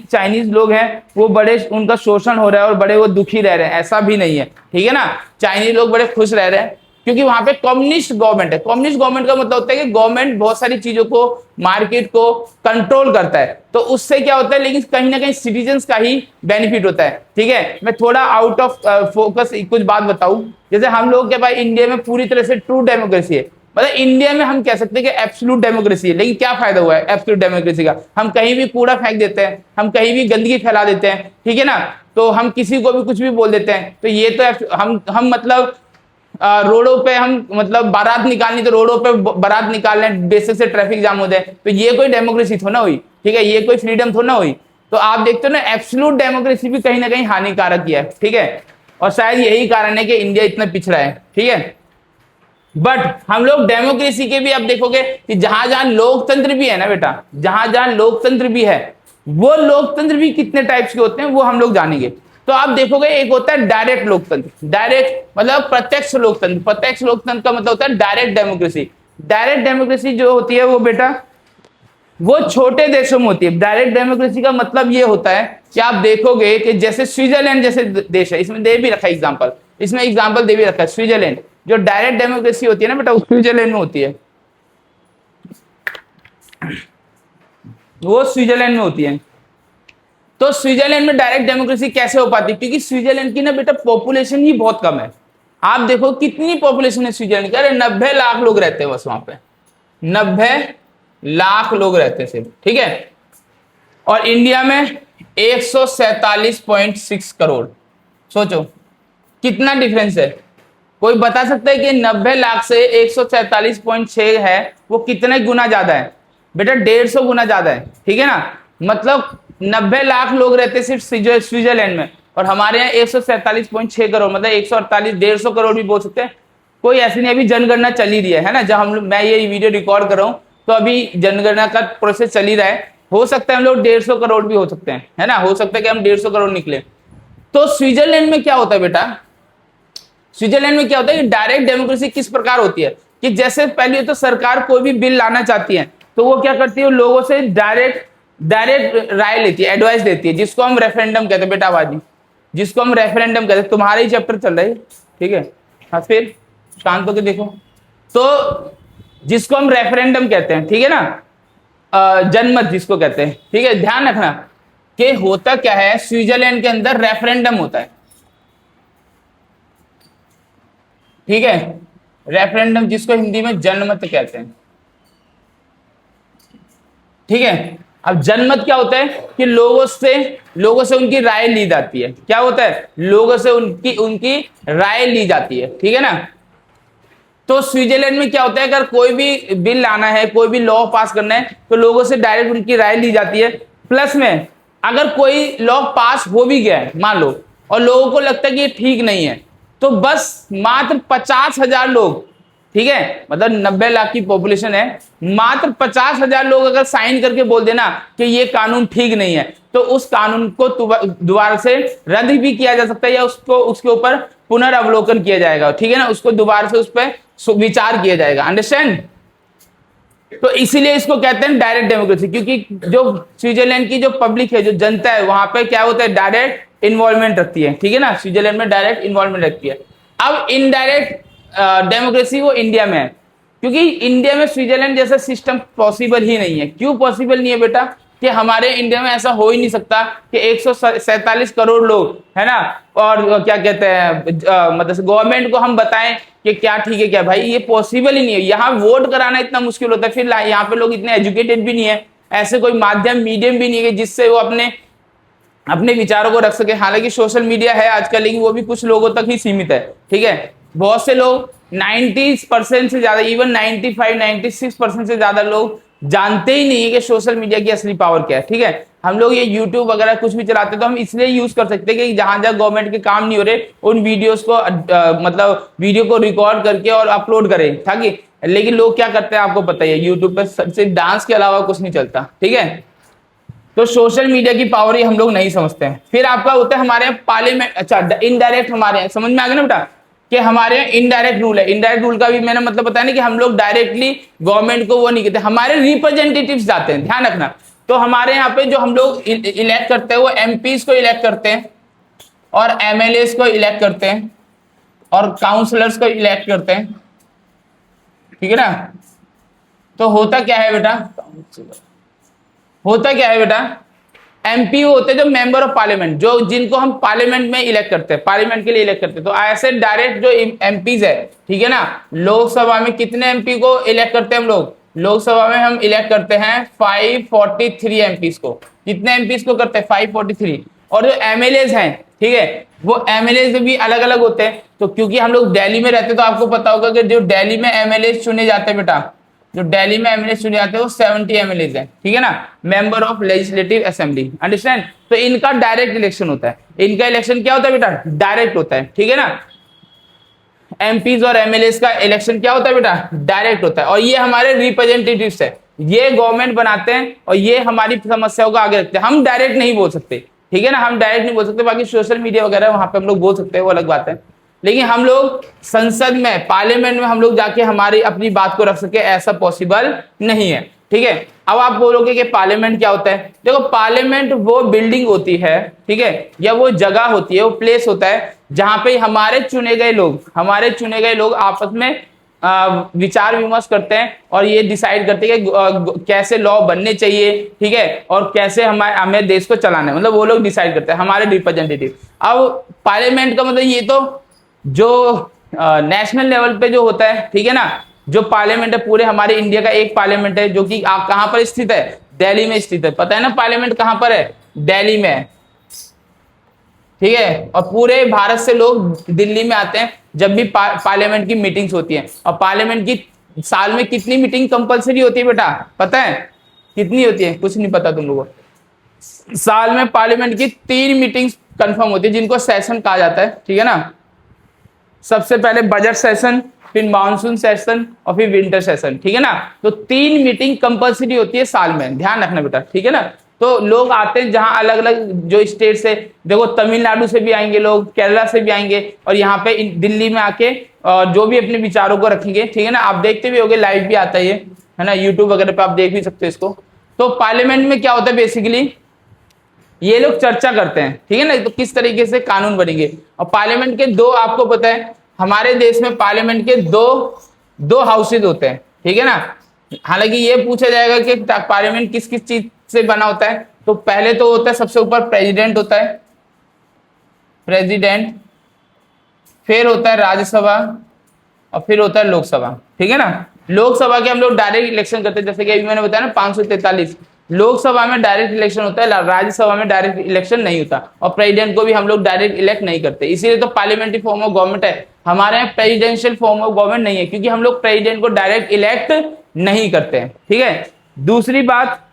चाइनीज लोग हैं वो बड़े उनका शोषण हो रहा है और बड़े वो दुखी रह रहे हैं, ऐसा भी नहीं है, ठीक है ना। चाइनीज लोग बड़े खुश रह रहे हैं क्योंकि वहां पे कम्युनिस्ट गवर्नमेंट है। कम्युनिस्ट गवर्नमेंट का मतलब होता है कि गवर्नमेंट बहुत सारी चीजों को, मार्केट को कंट्रोल करता है, तो उससे क्या होता है, लेकिन कहीं ना कहीं सिटीजन्स का ही बेनिफिट होता है, ठीक है। मैं थोड़ा आउट ऑफ फोकस कुछ बात बताऊं, जैसे हम लोग के भाई इंडिया में पूरी तरह से ट्रू डेमोक्रेसी है, मतलब इंडिया में हम कह सकते हैं कि एब्सोल्यूट डेमोक्रेसी है, लेकिन क्या फायदा हुआ है एब्सोल्यूट डेमोक्रेसी का, हम कहीं भी कूड़ा फेंक देते हैं, हम कहीं भी गंदगी फैला देते हैं, ठीक है ना, तो हम किसी को भी कुछ भी बोल देते हैं, तो ये तो हम मतलब रोडों पे हम मतलब बारात निकालनी तो रोडों पे बारात निकालने बेसिक से ट्रैफिक जाम हो जाए, तो ये कोई डेमोक्रेसी थोड़ा ना हुई, ठीक है, ये कोई फ्रीडम थोड़ा ना हुई। तो आप देखते हो ना एब्सोल्यूट डेमोक्रेसी भी कहीं ना कहीं हानिकारक ही है, ठीक है, और शायद यही कारण है कि इंडिया इतना पिछड़ा है, ठीक है। बट हम लोग डेमोक्रेसी के भी अब देखोगे कि जहां जहां लोकतंत्र भी है ना बेटा, जहां जहां लोकतंत्र भी है, वो लोकतंत्र भी कितने टाइप्स के होते हैं वो हम लोग जानेंगे। तो आप देखोगे एक होता है डायरेक्ट लोकतंत्र, डायरेक्ट मतलब प्रत्यक्ष लोकतंत्र, प्रत्यक्ष लोकतंत्र का मतलब होता है डायरेक्ट डेमोक्रेसी। डायरेक्ट डेमोक्रेसी जो होती है वो बेटा वो छोटे देशों में होती है। डायरेक्ट डेमोक्रेसी का मतलब ये होता है कि आप देखोगे कि जैसे स्विट्जरलैंड जैसे देश है, इसमें दे भी रखा है एग्जांपल, इसमें एग्जांपल दे भी रखा है स्विट्जरलैंड, जो डायरेक्ट डेमोक्रेसी होती है ना बेटा, स्विट्जरलैंड में होती है, वो स्विट्जरलैंड में होती है। तो स्विट्जरलैंड में डायरेक्ट डेमोक्रेसी कैसे हो पाती है, क्योंकि स्विट्जरलैंड की ना बेटा पॉपुलेशन ही बहुत कम है। आप देखो कितनी पॉपुलेशन है स्विट्जरलैंड की, अरे 90 लाख लोग रहते हैं बस वहां पे, 90 लाख लोग रहते हैं सिर्फ, ठीक है। और इंडिया में 147.6 करोड़, सोचो कितना डिफरेंस है। कोई बता सकता है कि 90 लाख से 147.6 है वो कितने गुना ज्यादा है बेटा, 150 गुना ज्यादा है, ठीक है ना। मतलब 90 लाख लोग रहते सिर्फ स्विट्जरलैंड में, और हमारे यहाँ 147.6 करोड़, मतलब 148 150 करोड़ भी बोल सकते हैं। कोई ऐसी नहीं, अभी जनगणना चल ही रही है ना, जब मैं ये वीडियो रिकॉर्ड कर रहा हूँ तो अभी जनगणना का प्रोसेस चल ही रहा है, हो सकता है हम लोग 150 करोड़ भी हो सकते हैं, है ना, हो सकता है कि हम 150 करोड़ निकले। तो स्विट्जरलैंड में क्या होता है बेटा, स्विट्जरलैंड में क्या होता है कि डायरेक्ट डेमोक्रेसी किस प्रकार होती है कि जैसे पहले तो सरकार कोई भी बिल लाना चाहती है तो वो क्या करती है, लोगों से डायरेक्ट राय लेती है, एडवाइस देती है, जिसको हम रेफरेंडम कहते हैं बेटा, आबादी, जिसको हम रेफरेंडम कहते हैं। तुम्हारा ही चैप्टर चल रहा है, ठीक है, हाँ फिर शांत होकर देखो। तो जिसको हम रेफरेंडम कहते हैं, ठीक है ना, जनमत जिसको कहते हैं, ठीक है, ध्यान रखना कि होता क्या है, स्विट्जरलैंड के अंदर रेफरेंडम होता है, ठीक है, रेफरेंडम जिसको हिंदी में जनमत कहते हैं, ठीक है। अब जनमत क्या होता है कि लोगों से उनकी राय ली जाती है, क्या होता है, लोगों से उनकी राय ली जाती है, ठीक है ना। तो स्विट्जरलैंड में क्या होता है, अगर कोई भी बिल लाना है, कोई भी लॉ पास करना है, तो लोगों से डायरेक्ट उनकी राय ली जाती है। प्लस में अगर कोई लॉ पास हो भी गया है मान लो, और लोगों को लगता है कि ये ठीक नहीं है, तो बस मात्र 50,000 लोग, ठीक है, मतलब 90 लाख की पॉपुलेशन है, मात्र 50,000 लोग अगर साइन करके बोल देना कि ये कानून ठीक नहीं है, तो उस कानून को दोबारा से रद्द भी किया जा सकता है, या उसके ऊपर पुनर्वलोकन किया जाएगा, ठीक है ना, उसको दोबारा से उस पर विचार किया जाएगा, अंडरस्टैंड। तो इसीलिए इसको कहते हैं डायरेक्ट डेमोक्रेसी, क्योंकि जो स्विट्जरलैंड की जो पब्लिक है, जो जनता है, वहां पे क्या होता है, डायरेक्ट इन्वॉल्वमेंट रखती है, ठीक है ना, स्विट्जरलैंड में डायरेक्ट इन्वॉल्वमेंट रखती है। अब इनडायरेक्ट डेमोक्रेसी वो इंडिया में है, क्योंकि इंडिया में स्विट्जरलैंड जैसा सिस्टम पॉसिबल ही नहीं है। क्यों पॉसिबल नहीं है बेटा, कि हमारे इंडिया में ऐसा हो ही नहीं सकता कि 147 करोड़ लोग, है ना, और क्या कहते हैं मतलब गवर्नमेंट को हम बताएं कि क्या ठीक है क्या, भाई ये पॉसिबल ही नहीं है। यहाँ वोट कराना इतना मुश्किल होता है, फिर यहाँ पे लोग इतने एजुकेटेड भी नहीं है, ऐसे कोई माध्यम मीडियम भी नहीं है जिससे वो अपने विचारों को रख सके। हालांकि सोशल मीडिया है आजकल, लेकिन वो भी कुछ लोगों तक ही सीमित है, ठीक है। बहुत से लोग 90% से ज्यादा, इवन 95-96% से ज्यादा लोग जानते ही नहीं है कि सोशल मीडिया की असली पावर क्या है। ठीक है, हम लोग ये यूट्यूब वगैरह कुछ भी चलाते तो हम इसलिए यूज कर सकते हैं कि जहां जहां गवर्नमेंट के काम नहीं हो रहे उन वीडियोस को मतलब वीडियो को रिकॉर्ड करके और अपलोड करें ताकि, लेकिन लोग क्या करते हैं आपको पता ही है, यूट्यूब पे सिर्फ डांस के अलावा कुछ नहीं चलता। ठीक है, तो सोशल मीडिया की पावर ही हम लोग नहीं समझते हैं। फिर आपका होता है हमारे यहाँ पार्लियामेंट, अच्छा इनडायरेक्ट, हमारे यहाँ समझ में आ गया ना बेटा कि हमारे यहाँ इनडायरेक्ट रूल है। इनडायरेक्ट रूल का भी मैंने मतलब बताया ना कि हम लोग डायरेक्टली गवर्नमेंट को वो नहीं कहते, हमारे रिप्रेजेंटेटिव्स जाते हैं, ध्यान रखना। तो हमारे यहाँ पे जो हम लोग इलेक्ट करते हैं वो एमपीज को इलेक्ट करते हैं और एमएलए को इलेक्ट करते हैं और काउंसलर्स को इलेक्ट करते हैं। ठीक है ना, तो होता क्या है बेटा, होता क्या है बेटा, एमपी होते हैं जो मेंबर ऑफ पार्लियामेंट, जो जिनको हम पार्लियामेंट में इलेक्ट करते हैं, पार्लियामेंट के लिए इलेक्ट करते हैं। तो ऐसे डायरेक्ट जो एमपीज है, ठीक है ना, लोकसभा में कितने एमपी को इलेक्ट करते हैं हम लोग, लोकसभा में हम इलेक्ट करते हैं 543 एमपीज को। कितने एमपीज को करते हैं, 543। और जो एमएलएज हैं, ठीक है, वो एमएलएज भी अलग अलग होते हैं। तो क्योंकि हम लोग दिल्ली में रहते हैं तो आपको पता होगा कि जो दिल्ली में एमएलए चुने जाते हैं बेटा, जो दिल्ली में एमएलए चुने जाते हैं वो 70 एमएलए हैं। ठीक है ना, member of legislative assembly, understand. तो इनका डायरेक्ट इलेक्शन होता है। इनका इलेक्शन क्या होता है बेटा, डायरेक्ट होता है। ठीक है ना, एमपीज और एमएलए का इलेक्शन क्या होता है बेटा, डायरेक्ट होता है। और ये हमारे रिप्रेजेंटेटिव्स है, ये गवर्नमेंट बनाते हैं और ये हमारी समस्याओं को आगे रखते हैं। हम डायरेक्ट नहीं बोल सकते, ठीक है ना, हम डायरेक्ट नहीं बोल सकते। बाकी सोशल मीडिया वगैरह वहां पे हम लोग बोल सकते हैं, वो अलग बात है। लेकिन हम लोग संसद में, पार्लियामेंट में हम लोग जाके हमारी अपनी बात को रख सके, ऐसा पॉसिबल नहीं है। ठीक है, अब आप बोलोगे कि पार्लियामेंट क्या होता है। देखो, पार्लियामेंट वो बिल्डिंग होती है, ठीक है, या वो जगह होती है, वो प्लेस होता है जहां पे हमारे चुने गए लोग आपस में विचार विमर्श करते हैं और ये डिसाइड करते हैं कि कैसे लॉ बनने चाहिए, ठीक है, और कैसे हमें देश को चलाना है। मतलब वो लोग डिसाइड करते हैं, हमारे रिप्रेजेंटेटिव। अब पार्लियामेंट का मतलब ये तो जो नेशनल लेवल पे जो होता है, ठीक है ना, जो पार्लियामेंट है पूरे हमारे इंडिया का एक पार्लियामेंट है जो कि आप कहां पर स्थित है, दिल्ली में स्थित है। पता है ना पार्लियामेंट कहां पर है, दिल्ली में है। ठीक है, और पूरे भारत से लोग दिल्ली में आते हैं जब भी पार्लियामेंट की मीटिंग्स होती हैं। और पार्लियामेंट की साल में कितनी मीटिंग कंपलसरी होती है बेटा, पता है कितनी होती है, कुछ नहीं पता तुम लोगों को। साल में पार्लियामेंट की 3 मीटिंग्स कंफर्म होती है जिनको सेशन कहा जाता है। ठीक है ना, सबसे पहले बजट सेशन, फिर मानसून सेशन और फिर विंटर सेशन। ठीक है ना, तो 3 मीटिंग कंपलसरी होती है साल में, ध्यान रखना बेटा। ठीक है ना, तो लोग आते हैं जहां अलग अलग जो स्टेट से, देखो तमिलनाडु से भी आएंगे लोग, केरला से भी आएंगे और यहाँ पे दिल्ली में आके जो भी अपने विचारों को रखेंगे। ठीक है ना, आप देखते भी होंगे, लाइव भी आता है ना, यूट्यूब वगैरह पे आप देख भी सकते हो इसको। तो पार्लियामेंट में क्या होता है, बेसिकली ये लोग चर्चा करते हैं, ठीक है ना, तो किस तरीके से कानून बनेंगे। और पार्लियामेंट के दो, आपको पता है हमारे देश में पार्लियामेंट के दो हाउसेज होते हैं। ठीक है ना, हालांकि ये पूछा जाएगा कि पार्लियामेंट किस किस चीज से बना होता है। तो पहले तो होता है सबसे ऊपर प्रेसिडेंट होता है, प्रेसिडेंट, फिर होता है राज्यसभा और फिर होता है लोकसभा। ठीक है ना, लोकसभा के हम लोग डायरेक्ट इलेक्शन करते हैं, जैसे कि अभी मैंने बताया ना 543। लोकसभा में डायरेक्ट इलेक्शन होता है, राज्यसभा में डायरेक्ट इलेक्शन नहीं होता। और प्रेसिडेंट को भी हम लोग डायरेक्ट इलेक्ट नहीं करते, इसीलिए तो पार्लियामेंट्री फॉर्म ऑफ गवर्नमेंट है। हमारे यहाँ प्रेसिडेंशियल फॉर्म ऑफ गवर्नमेंट नहीं है, क्योंकि हम लोग प्रेसिडेंट को डायरेक्ट इलेक्ट नहीं करते हैं। ठीक है, दूसरी बात,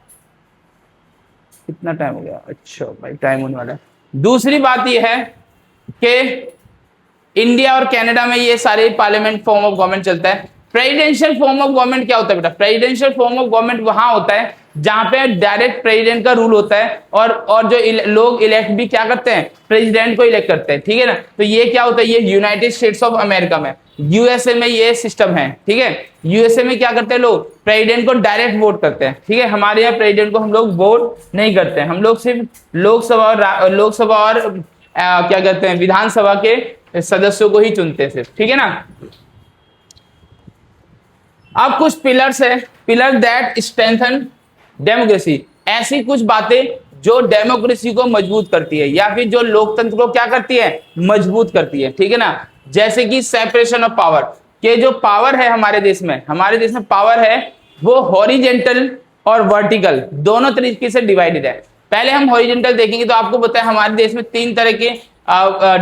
कितना टाइम हो गया, अच्छा भाई टाइम होने वाला है। दूसरी बात यह है कि इंडिया और कनाडा में ये सारे पार्लियामेंट फॉर्म ऑफ गवर्नमेंट चलता है। प्रेसिडेंशियल फॉर्म ऑफ गवर्नमेंट क्या होता है बेटा, प्रेसिडेंशियल फॉर्म ऑफ गवर्नमेंट वहां होता है जहां पे डायरेक्ट प्रेसिडेंट का रूल होता है और जो लोग इलेक्ट भी क्या करते हैं, प्रेसिडेंट को इलेक्ट करते हैं। ठीक है ना, तो ये क्या होता है, ये यूनाइटेड स्टेट्स ऑफ अमेरिका में, यूएसए में ये सिस्टम है। ठीक है, यूएसए में क्या करते हैं लोग, प्रेसिडेंट को डायरेक्ट वोट करते हैं। ठीक है, हमारे यहाँ प्रेसिडेंट को हम लोग वोट नहीं करते हैं, हम लोग सिर्फ लोकसभा और क्या कहते हैं, विधानसभा के सदस्यों को ही चुनते हैं सिर्फ। ठीक है ना, अब कुछ पिलर्स है, पिलर दैट स्ट्रेंथन डेमोक्रेसी, ऐसी कुछ बातें जो डेमोक्रेसी को मजबूत करती है या फिर जो लोकतंत्र को क्या करती है, मजबूत करती है। ठीक है ना, जैसे कि सेपरेशन ऑफ पावर, के जो पावर है हमारे देश में पावर है वो हॉरिजेंटल और वर्टिकल दोनों तरीके से डिवाइडेड है। पहले हम हॉरिजेंटल देखेंगे तो आपको पता है हमारे देश में 3 तरह के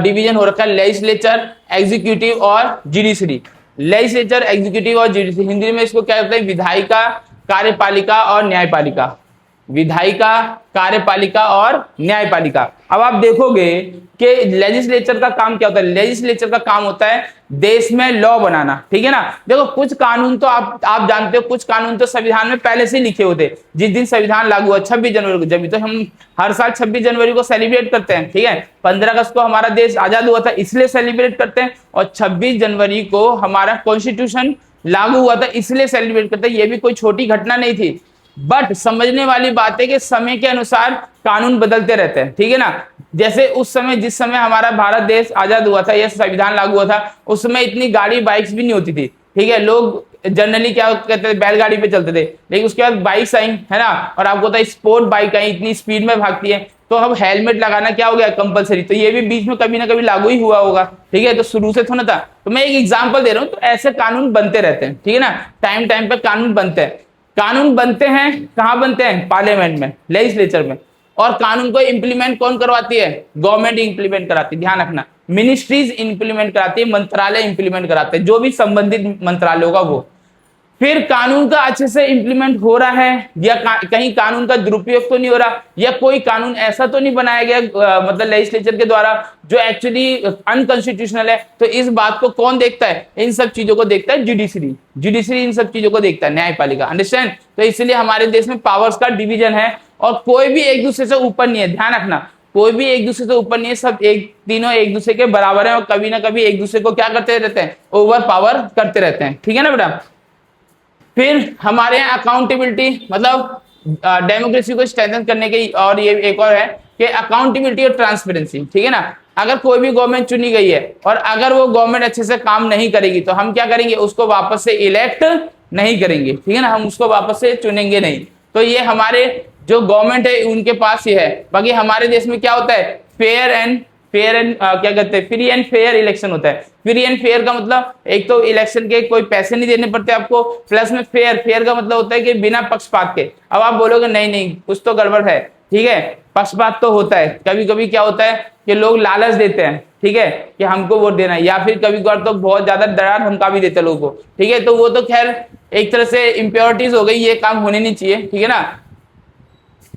डिवीजन हो रखा है, लेजिस्लेचर, एग्जीक्यूटिव और जुडिशरी। लेजिस्लेचर, एग्जीक्यूटिव और जुडिशरी, हिंदी में इसको क्या कहते हैं, विधायिका, कार्यपालिका और न्यायपालिका, विधायिका, कार्यपालिका और न्यायपालिका। अब आप देखोगे कि लेजिस्लेचर का काम क्या होता है। लेजिस्लेचर का काम होता है देश में लॉ बनाना, ठीक है ना। देखो कुछ कानून तो आप जानते हो, कुछ कानून तो संविधान में पहले से लिखे होते। जिस दिन संविधान लागू हुआ 26 जनवरी को, जब तो हम हर साल 26 जनवरी को सेलिब्रेट करते हैं, ठीक है। 15 अगस्त को हमारा देश आजाद हुआ था इसलिए सेलिब्रेट करते हैं, और 26 जनवरी को हमारा कॉन्स्टिट्यूशन लागू हुआ था इसलिए सेलिब्रेट करते हैं। ये भी कोई छोटी घटना नहीं थी। बट समझने वाली बात है कि समय के अनुसार कानून बदलते रहते हैं, ठीक है ना। जैसे उस समय, जिस समय हमारा भारत देश आजाद हुआ था, यह संविधान लागू हुआ था, उस समय इतनी गाड़ी बाइक्स भी नहीं होती थी, ठीक है। लोग जनरली क्या कहते थे, बैलगाड़ी पे चलते थे। लेकिन उसके बाद बाइक्स आई, है ना, और आपको पता है स्पोर्ट बाइक आई, इतनी स्पीड में भागती है, तो अब हेलमेट लगाना क्या हो गया, कंपलसरी। तो ये भी बीच में कभी ना कभी लागू ही हुआ होगा, ठीक है। तो शुरू से थोड़ा था, तो मैं एक एग्जाम्पल दे रहा हूँ। तो ऐसे कानून बनते रहते हैं, ठीक है ना। टाइम टाइम पे कानून बनते हैं। कानून बनते हैं कहाँ बनते हैं, पार्लियामेंट में, लेजिस्लेचर में। और कानून को इंप्लीमेंट कौन करवाती है, गवर्नमेंट इंप्लीमेंट कराती है। ध्यान रखना, मिनिस्ट्रीज इंप्लीमेंट कराती है, मंत्रालय इंप्लीमेंट कराते हैं, जो भी संबंधित मंत्रालय होगा वो। फिर कानून का अच्छे से इंप्लीमेंट हो रहा है या कहीं कानून का दुरुपयोग तो नहीं हो रहा, या कोई कानून ऐसा तो नहीं बनाया गया मतलब लेजिस्लेचर के द्वारा जो एक्चुअली अनकॉन्स्टिट्यूशनल है। तो इस बात को कौन देखता है, इन सब चीजों को देखता है जुडिशरी। जुडिशरी इन सब चीजों को देखता है, न्यायपालिका। अंडरस्टैंड। तो इसलिए हमारे देश में पावर्स का डिवीजन है, और कोई भी एक दूसरे से ऊपर नहीं है। ध्यान रखना, कोई भी एक दूसरे से ऊपर नहीं है, सब तीनों एक दूसरे के बराबर है, और कभी ना कभी एक दूसरे को क्या करते रहते हैं, ओवर पावर करते रहते हैं, ठीक है ना बेटा। फिर हमारे यहाँ अकाउंटेबिलिटी, मतलब डेमोक्रेसी को स्ट्रेंथन करने के, और ये एक और है कि अकाउंटेबिलिटी और ट्रांसपेरेंसी, ठीक है ना। अगर कोई भी गवर्नमेंट चुनी गई है और अगर वो गवर्नमेंट अच्छे से काम नहीं करेगी, तो हम क्या करेंगे, उसको वापस से इलेक्ट नहीं करेंगे, ठीक है ना। हम उसको वापस से चुनेंगे नहीं। तो ये हमारे जो गवर्नमेंट है उनके पास ये है। बाकी हमारे देश में क्या होता है, फेयर एंड क्या कहते हैं, फ्री एंड फेयर इलेक्शन होता है। फ्री एंड फेयर का मतलब एक तो इलेक्शन के कोई पैसे नहीं देने पड़ते आपको, प्लस में फेयर का मतलब होता है कि बिना पक्षपात के। अब आप बोलोगे नहीं नहीं कुछ तो गड़बड़ है, ठीक है, पक्षपात तो होता है। कभी कभी क्या होता है कि लोग लालच देते हैं, ठीक है, कि हमको वोट देना है, या फिर कभी कभार तो बहुत ज्यादा डरा धमका भी देते हैं लोगों को, ठीक है। तो वो तो खैर एक तरह से इम्प्योरिटीज हो गई, ये काम होने नहीं चाहिए, ठीक है ना।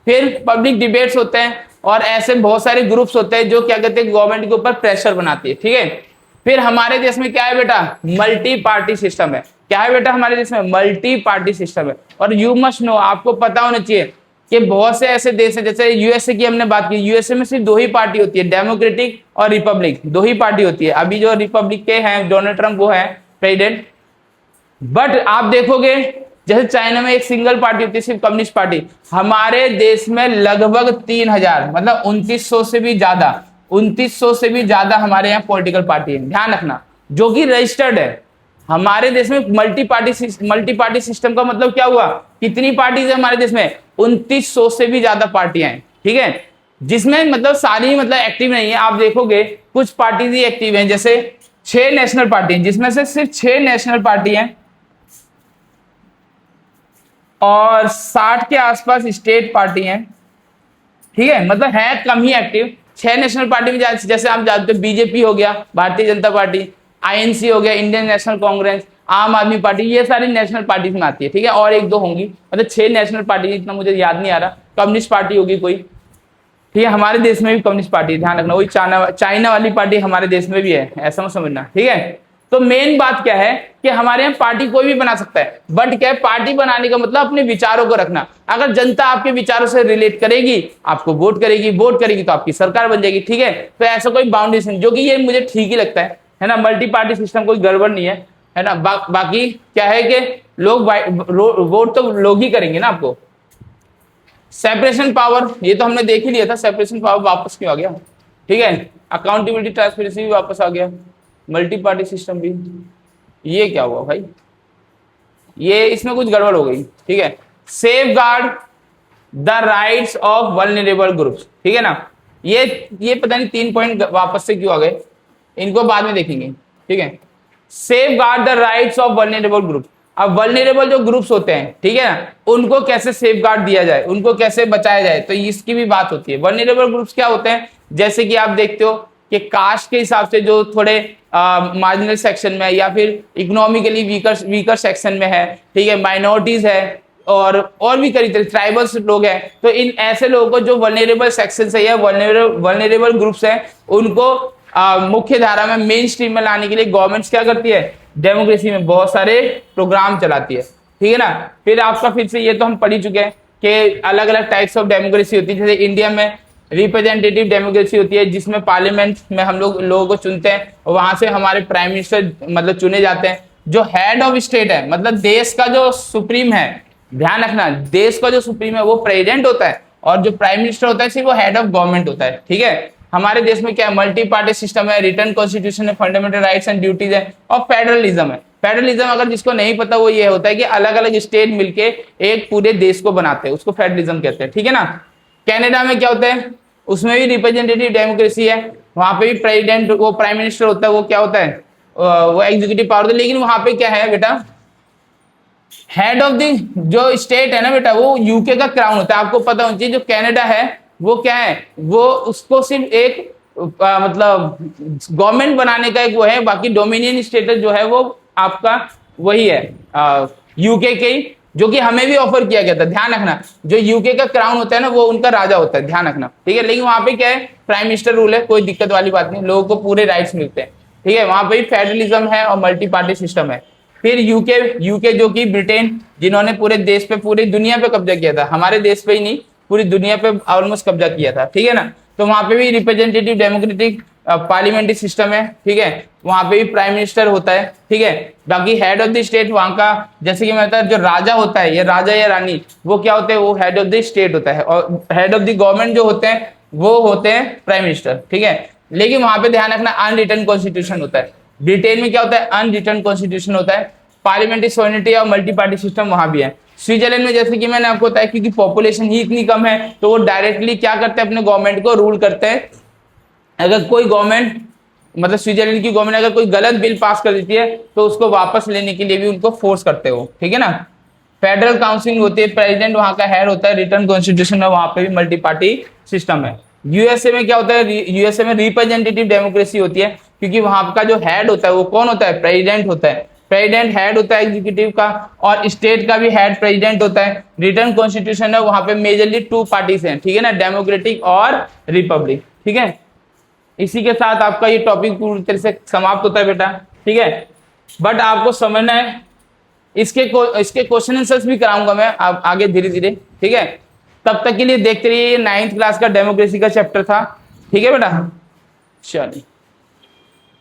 फिर पब्लिक डिबेट्स होते हैं, और ऐसे बहुत सारे ग्रुप्स होते हैं जो क्या कहते हैं, गवर्नमेंट के ऊपर प्रेशर बनाती है, ठीक है। फिर हमारे देश में क्या है बेटा, मल्टी पार्टी सिस्टम है। क्या है बेटा हमारे देश में, मल्टी पार्टी सिस्टम है। और यू मस्ट नो, आपको पता होना चाहिए कि बहुत से ऐसे देश हैं, जैसे यूएसए की हमने बात की, यूएसए में सिर्फ 2 ही पार्टी होती है, डेमोक्रेटिक और रिपब्लिक, 2 ही पार्टी होती है। अभी जो रिपब्लिक के हैं डोनाल्ड ट्रंप, वो है प्रेसिडेंट। बट आप देखोगे जैसे चाइना में एक सिंगल पार्टी होती है, सिर्फ कम्युनिस्ट पार्टी। हमारे देश में लगभग 3000, मतलब 2900 से भी ज्यादा, 2900 से भी ज्यादा हमारे यहाँ पॉलिटिकल पार्टी है। ध्यान रखना, जो कि रजिस्टर्ड है। हमारे देश में मल्टी पार्टी सिस्टम का मतलब क्या हुआ, कितनी पार्टीज है हमारे देश में, 2900 से भी ज्यादा पार्टियां हैं, ठीक है। जिसमें मतलब सारी मतलब एक्टिव नहीं है। आप देखोगे कुछ पार्टीज ही एक्टिव हैं, जैसे 6 नेशनल पार्टी हैं, जिसमें से सिर्फ 6 नेशनल पार्टी हैं, और 60 के आसपास स्टेट पार्टी हैं, ठीक है। मतलब है कम ही एक्टिव। 6 नेशनल पार्टी में जैसे आप जानते हो, बीजेपी हो गया, भारतीय जनता पार्टी, आईएनसी हो गया, इंडियन नेशनल कांग्रेस, आम आदमी पार्टी, ये सारी नेशनल पार्टीज में आती है, ठीक है। और 1-2 होंगी, मतलब 6 नेशनल पार्टी, इतना मुझे याद नहीं आ रहा। कम्युनिस्ट पार्टी होगी कोई, ठीक है। हमारे देश में भी कम्युनिस्ट पार्टी, ध्यान रखना, वही चाइना वाली पार्टी हमारे देश में भी है, ऐसा मत समझना, ठीक है। तो मेन बात क्या है कि हमारे यहाँ पार्टी कोई भी बना सकता है, बट क्या है, पार्टी बनाने का मतलब अपने विचारों को रखना। अगर जनता आपके विचारों से रिलेट करेगी, आपको वोट करेगी तो आपकी सरकार बन जाएगी, ठीक है। तो ऐसा कोई बाउंड्री नहीं, जो कि ये मुझे ठीक ही लगता है ना। मल्टी पार्टी सिस्टम कोई गड़बड़ नहीं है ना। बाकी क्या है कि लोग वोट तो लोग ही करेंगे ना आपको। सेपरेशन पावर, ये तो हमने देख ही लिया था, सेपरेशन पावर वापस क्यों आ गया, ठीक है। अकाउंटेबिलिटी ट्रांसपेरेंसी भी वापस आ गया, मल्टी पार्टी सिस्टम भी। ये क्या हुआ भाई, ये इसमें कुछ गड़बड़ हो गई, ठीक है। Safe guard the rights of vulnerable groups, ठीक है ना। ये पता नहीं 3 पॉइंट वापस से क्यों आ गए, इनको बाद में देखेंगे, ठीक है। Safe guard the rights of vulnerable group. अब वल्नरेबल जो ग्रुप्स होते हैं, ठीक है ना, उनको कैसे सेफ गार्ड दिया जाए, उनको कैसे बचाया जाए, तो इसकी भी बात होती है। वल्नरेबल ग्रुप्स क्या होते हैं, जैसे कि आप देखते हो कि कास्ट के हिसाब से जो थोड़े मार्जिनल सेक्शन में है, या फिर इकोनॉमिकली वीकर सेक्शन में है, ठीक है, माइनॉरिटीज है, और भी कई तरह ट्राइबल्स लोग हैं, तो इन ऐसे लोगों को जो वल्नरेबल सेक्शंस है या वल्नरेबल ग्रुप्स हैं उनको मुख्य धारा में मेन स्ट्रीम में लाने के लिए गवर्नमेंट्स क्या करती है, डेमोक्रेसी में बहुत सारे प्रोग्राम चलाती है, ठीक है ना। फिर आपका फिर से ये तो हम पढ़ ही चुके हैं कि अलग अलग टाइप्स ऑफ डेमोक्रेसी होती है। जैसे इंडिया में रिप्रेजेंटेटिव डेमोक्रेसी होती है जिसमें पार्लियामेंट में हम लोगों को चुनते हैं और वहां से हमारे प्राइम मिनिस्टर मतलब चुने जाते हैं। जो हेड ऑफ स्टेट है मतलब देश का जो सुप्रीम है, ध्यान रखना देश का जो सुप्रीम है वो प्रेसिडेंट होता है और जो प्राइम मिनिस्टर होता है सिर्फ वो हेड ऑफ गवर्नमेंट होता है, ठीक है। हमारे देश में क्या है, मल्टी पार्टी सिस्टम है, रिटर्न कॉन्स्टिट्यूशन है, फंडामेंटल राइट्स एंड ड्यूटीज है और फेडरलिज्म है। फेडरलिज्म अगर जिसको नहीं पता वो ये होता है कि अलग अलग स्टेट मिलके एक पूरे देश को बनाते हैं, उसको फेडरलिज्म कहते हैं, ठीक है ना। कनाडा में क्या होता है, उसमें भी रिप्रेजेंटेटिव डेमोक्रेसी है, वहां पे भी प्रेसिडेंट वो प्राइम मिनिस्टर होता है, वो क्या होता है वो एग्जीक्यूटिव पावर होता है। लेकिन वहां पे क्या है बेटा, हेड ऑफ द जो स्टेट है ना बेटा वो यूके का क्राउन होता है। आपको पता होना चाहिए जो कनाडा है वो क्या है, वो उसको सिर्फ एक मतलब गवर्नमेंट बनाने का एक वो है, बाकी डोमिनियन स्टेटस जो है वो आपका वही है यूके के, जो कि हमें भी ऑफर किया गया था। ध्यान रखना जो यूके का क्राउन होता है ना वो उनका राजा होता है, ध्यान रखना, ठीक है। लेकिन वहां पे क्या है, प्राइम मिनिस्टर रूल है, कोई दिक्कत वाली बात नहीं, लोगों को पूरे राइट्स मिलते हैं, ठीक है। वहां पे फेडरलिज्म है और मल्टी पार्टी सिस्टम है। फिर यूके जो कि ब्रिटेन, जिन्होंने पूरे देश पे पूरी दुनिया पे कब्जा किया था, हमारे देश पे ही नहीं पूरी दुनिया पे ऑलमोस्ट कब्जा किया था, ठीक है ना। तो वहां पे भी रिप्रेजेंटेटिव डेमोक्रेटिक पार्लियामेंट्री सिस्टम है, ठीक है। वहां पे भी प्राइम मिनिस्टर होता है, ठीक है। बाकी हेड ऑफ द स्टेट वहां का, जैसे कि मैं बता जो राजा होता है, या राजा या रानी, वो क्या होते हैं, वो हेड ऑफ द स्टेट होता है और हेड ऑफ द गवर्नमेंट जो होते हैं वो होते हैं प्राइम मिनिस्टर, ठीक है। लेकिन वहां पे ध्यान रखना अनरिटन कॉन्स्टिट्यूशन होता है। ब्रिटेन में क्या होता है, अनरिटन कॉन्स्टिट्यूशन होता है। पार्लियामेंट्री सोवर्निटी और मल्टी पार्टी सिस्टम वहां भी है। स्विट्जरलैंड में जैसे कि मैंने आपको बताया क्योंकि पॉपुलेशन ही इतनी कम है तो वो डायरेक्टली क्या करते हैं, अपने गवर्नमेंट को रूल करते हैं। अगर कोई गवर्नमेंट मतलब स्विट्जरलैंड की गवर्नमेंट अगर कोई गलत बिल पास कर देती है तो उसको वापस लेने के लिए भी उनको फोर्स करते हो, ठीक है ना। फेडरल काउंसिल होती है, प्रेसिडेंट वहां का हेड होता है, रिटर्न कॉन्स्टिट्यूशन में वहां पे भी मल्टी पार्टी सिस्टम है। यूएसए में क्या होता है, यूएसए में रिप्रेजेंटेटिव डेमोक्रेसी होती है क्योंकि वहां का जो हेड होता है वो कौन होता है, प्रेसिडेंट होता है। प्रेसिडेंट हेड होता है एग्जीक्यूटिव का और स्टेट का भी हेड प्रेसिडेंट होता है। रिटर्न कॉन्स्टिट्यूशन है, वहां पे मेजरली 2 पार्टीज हैं, ठीक है ना, डेमोक्रेटिक और रिपब्लिक, ठीक है। इसी के साथ आपका ये टॉपिक पूरी तरह से समाप्त होता है बेटा, ठीक है। बट आपको समझना है इसके क्वेश्चन आंसर्स भी कराऊंगा मैं आगे धीरे धीरे, ठीक है। तब तक के लिए देखते रहिए, 9th क्लास का डेमोक्रेसी का चैप्टर था, ठीक है बेटा। चलिए।